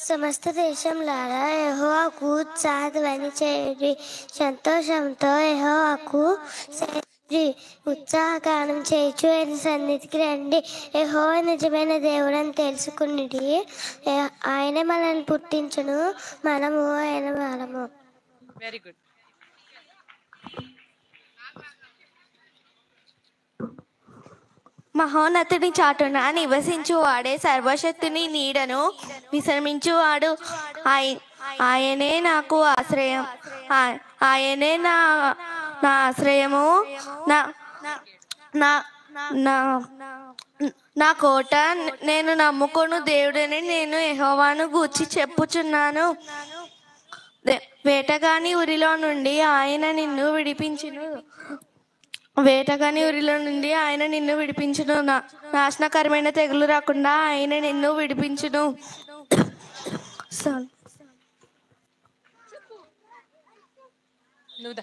సమస్త దేశంలారా యెహోవాకు ఉత్సాహధ్వని చేయుడి, సంతోషంతో యెహోవాకు సేవించుడి, ఉత్సాహగానం చేయుచు ఆయన సన్నిధికి రండి. యెహోవా నిజమైన దేవుడని తెలుసుకునిడి, ఆయన మనల్ని పుట్టించును, మనము ఆయన వాళ్ళము. Very good. మహోన్నతుని చాటున నివసించువాడే సర్వశక్తుని నీడను విశ్రమించువాడు. ఆయనే నాకు ఆశ్రయం, ఆయనే నా ఆశ్రయము, నా కోట, నేను నమ్ముకొను దేవుడని నేను యెహోవాను గూర్చి చెప్పుచున్నాను. వేటగాని ఊరిలో నుండి ఆయన నిన్ను విడిపించును, నాశనకరమైన తెగులు రాకుండా ఆయన నిన్ను విడిపించును. నువ్వు